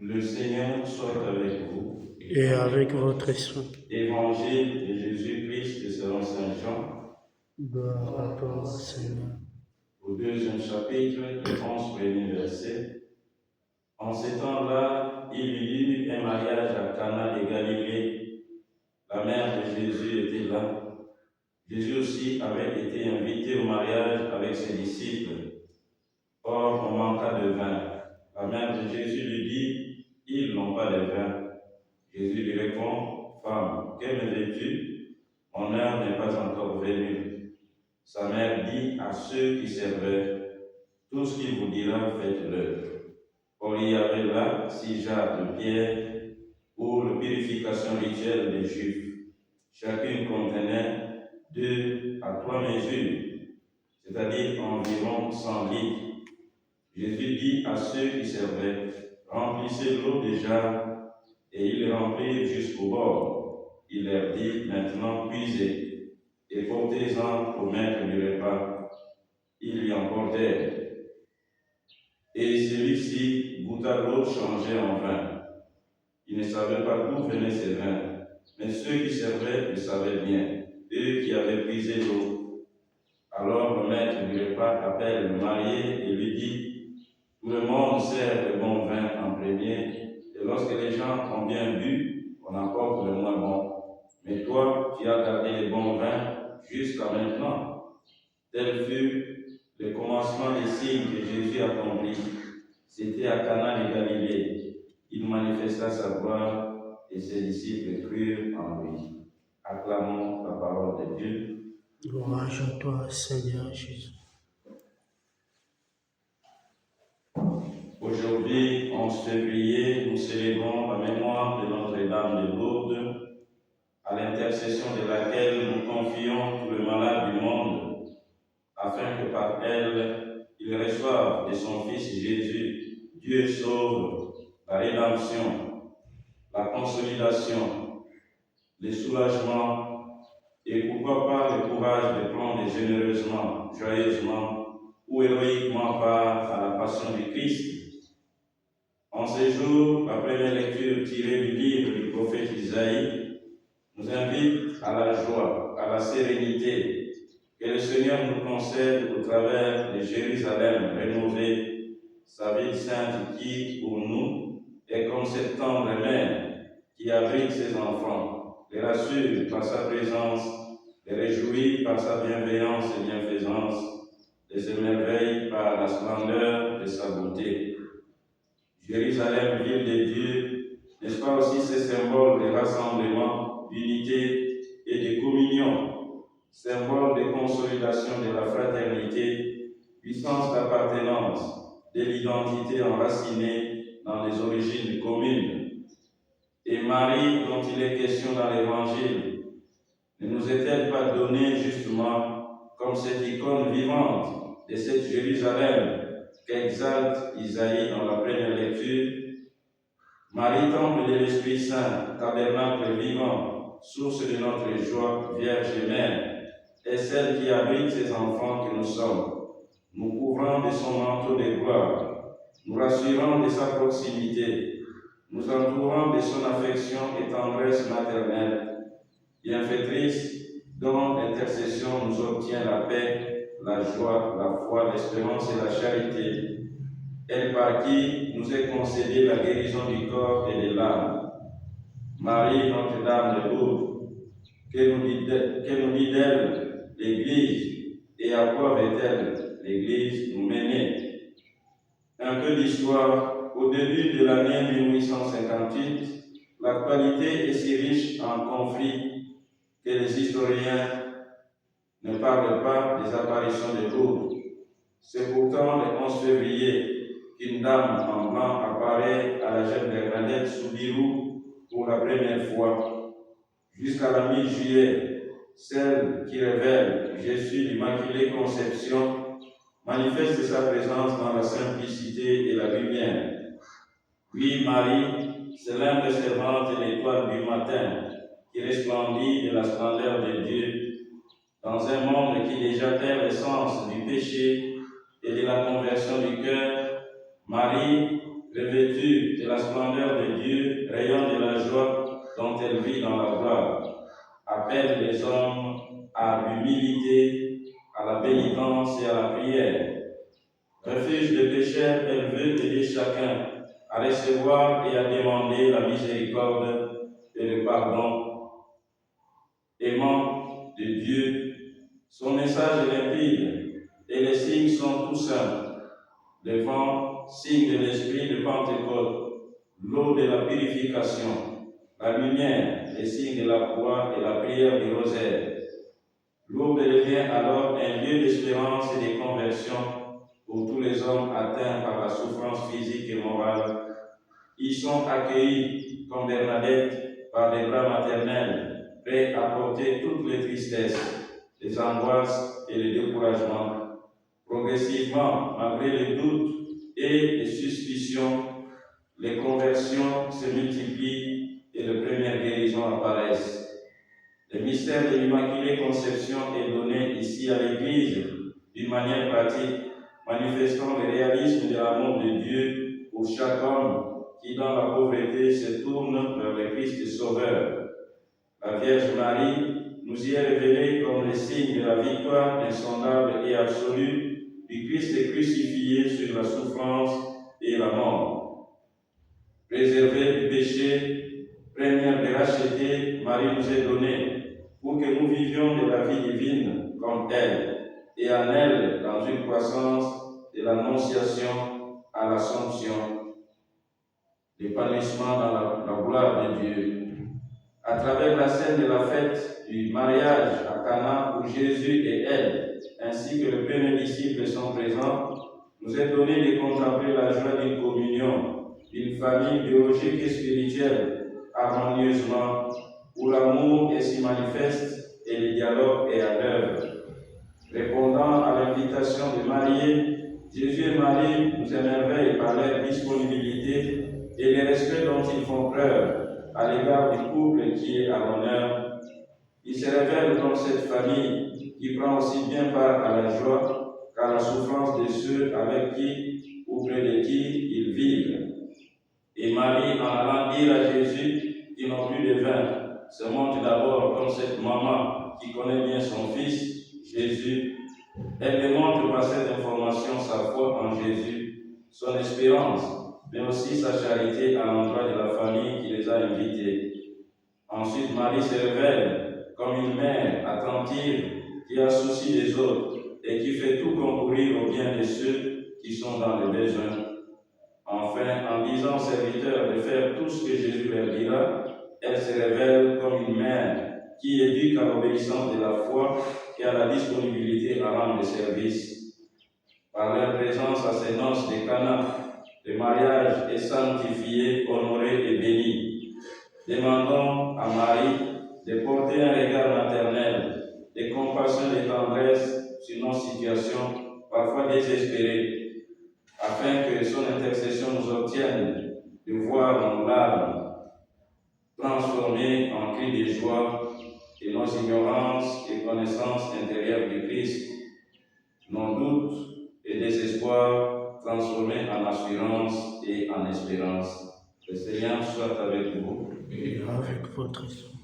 Le Seigneur soit avec vous. Et avec votre esprit. Évangile de Jésus-Christ selon Saint Jean. Gloire à toi, Seigneur. Au deuxième chapitre, les 11 premiers versets. En ces temps-là, il y eut un mariage à Cana de Galilée. La mère de Jésus était là. Jésus aussi avait été invité au mariage avec ses disciples. Or, on manqua de vin. La mère de Jésus lui dit, ils n'ont pas de vin. Jésus lui répond, femme, que me veux-tu? Mon heure n'est pas encore venue. Sa mère dit à ceux qui servaient, tout ce qu'il vous dira, faites-le. Or, il y avait là 6 jarres de pierre pour la purification rituelle des Juifs. Chacune contenait 2 à 3 mesures, c'est-à-dire environ 100 litres. Jésus dit à ceux qui servaient, remplissez l'eau des jarres, et ils remplirent jusqu'au bord. Il leur dit, maintenant puisez, et portez-en au maître du repas. Ils y emportèrent. Et celui-ci goûta l'eau changée en vin. Il ne savait pas d'où venait ce vin, mais ceux qui servaient le savaient bien, eux qui avaient puisé l'eau. Alors le maître du repas appelle le marié et lui dit, tout le monde sert le bon vin en premier, et lorsque les gens ont bien bu, on apporte le moins bon. Mais toi, tu as gardé le bon vin jusqu'à maintenant. Tel fut le commencement des signes que Jésus accomplit. C'était à Cana de Galilée. Il manifesta sa gloire et ses disciples crurent en lui. Acclamons la parole de Dieu. Gloire à toi, Seigneur Jésus. Aujourd'hui, 11 février, nous célébrons la mémoire de Notre-Dame de Lourdes, à l'intercession de laquelle nous confions tous les malades du monde, afin que par elle, ils reçoivent de son Fils Jésus, Dieu sauve, la rédemption, la consolidation, le soulagement, et pourquoi pas le courage de prendre généreusement, joyeusement ou héroïquement part à la passion du Christ. En ces jours, la première lecture tirée du livre du prophète Isaïe nous invite à la joie, à la sérénité que le Seigneur nous concède au travers de Jérusalem rénovée, sa ville sainte qui, pour nous, est comme cette tendre mère qui abrite ses enfants, les rassure par sa présence, les réjouit par sa bienveillance et bienfaisance, les émerveille par la splendeur de sa beauté. Jérusalem, ville de Dieu, n'est-ce pas aussi ce symbole de rassemblement, d'unité et de communion, symbole de consolidation de la fraternité, puissance d'appartenance, de l'identité enracinée dans les origines communes. Et Marie, dont il est question dans l'Évangile, ne nous est-elle pas donnée justement comme cette icône vivante de cette Jérusalem qu'exalte Isaïe dans la première lecture? Marie, temple de l'Esprit Saint, tabernacle vivant, source de notre joie, Vierge et Mère, est celle qui abrite ses enfants que nous sommes, nous couvrant de son manteau de gloire, nous rassurant de sa proximité, nous entourant de son affection et tendresse maternelle, bienfaitrice dont l'intercession nous obtient la paix, la joie, la foi, l'espérance et la charité, elle par qui nous est concédée la guérison du corps et de l'âme. Marie, Notre-Dame de Lourdes, que nous dit d'elle l'Église et à quoi va-t-elle l'Église nous mener? Un peu d'histoire. Au début de l'année 1858, l'actualité est si riche en conflits que les historiens ne parlent pas des apparitions de Lourdes. C'est pourtant le 11 février qu'une dame en blanc apparaît à la jeune Bernadette Soubirou pour la première fois. Jusqu'à la mi-juillet, celle qui révèle Jésus d'Immaculée Conception manifeste sa présence dans la simplicité et la lumière. Oui, Marie, c'est l'humble servante et l'étoile du matin qui resplendit de la splendeur de Dieu dans un monde qui déjà perd l'essence du péché et de la conversion du cœur. Marie revêtue de la splendeur de Dieu, rayonne de la joie dont elle vit dans la gloire, appelle les hommes à l'humilité, à la pénitence et à la prière. Refuge de pécheurs, elle veut aider chacun à recevoir et à demander la miséricorde et le pardon aimant de Dieu. Son message est limpide et les signes sont tout simples. Le vent, signe de l'esprit de Pentecôte, l'eau de la purification, la lumière, les signes de la croix et la prière du rosaire. L'aube devient alors un lieu d'espérance et de conversion pour tous les hommes atteints par la souffrance physique et morale. Ils sont accueillis, comme Bernadette, par des bras maternels, prêts à porter toutes les tristesses, les angoisses et les découragements. Progressivement, malgré les doutes et les suspicions, les conversions se multiplient et de premières guérisons apparaissent. Le mystère de l'Immaculée Conception est donné ici à l'Église d'une manière pratique, manifestant le réalisme de l'amour de Dieu pour chaque homme qui, dans la pauvreté, se tourne vers le Christ Sauveur. La Vierge Marie nous y est révélée comme le signe de la victoire insondable et absolue du Christ crucifié sur la souffrance et la mort. Préservée du péché, première de racheter, Marie nous est donnée pour que nous vivions de la vie divine comme elle, et en elle dans une croissance de l'annonciation à l'assomption, l'épanouissement dans la gloire de Dieu. À travers la scène de la fête du mariage à Cana où Jésus et elle, ainsi que les premiers disciples sont présents, nous est donné de contempler la joie d'une communion, d'une famille biologique et spirituelle, harmonieusement, où l'amour est si manifeste et le dialogue est à l'œuvre. Répondant à l'invitation de marier, Jésus et Marie nous émerveillent par leur disponibilité et le respect dont ils font preuve à l'égard du couple qui est à l'honneur. Ils se révèlent comme cette famille qui prend aussi bien part à la joie qu'à la souffrance de ceux avec qui ou près de qui ils vivent. Et Marie, en allant dire à Jésus qu'ils n'ont plus de vin, se montre d'abord comme cette maman qui connaît bien son fils, Jésus. Elle démontre par cette information sa foi en Jésus, son espérance, mais aussi sa charité à l'endroit de la famille qui les a invités. Ensuite, Marie se révèle comme une mère attentive qui a souci des autres et qui fait tout concourir au bien de ceux qui sont dans le besoin. Enfin, en disant aux serviteurs de faire tout ce que Jésus leur dira, elle se révèle comme une mère qui éduque à l'obéissance de la foi et à la disponibilité à rendre le service. Par leur présence à ces noces de Cana, le mariage est sanctifié, honoré et béni. Demandons à Marie de porter un regard maternel, de compassion et de tendresse sur nos situations, parfois désespérées, afin que son intercession nous obtienne de voir nos larmes transformées en cris de joie et nos ignorances et connaissances intérieures du Christ, nos doutes et désespoirs transformés en assurance et en espérance. Le Seigneur soit avec vous. Et avec votre esprit.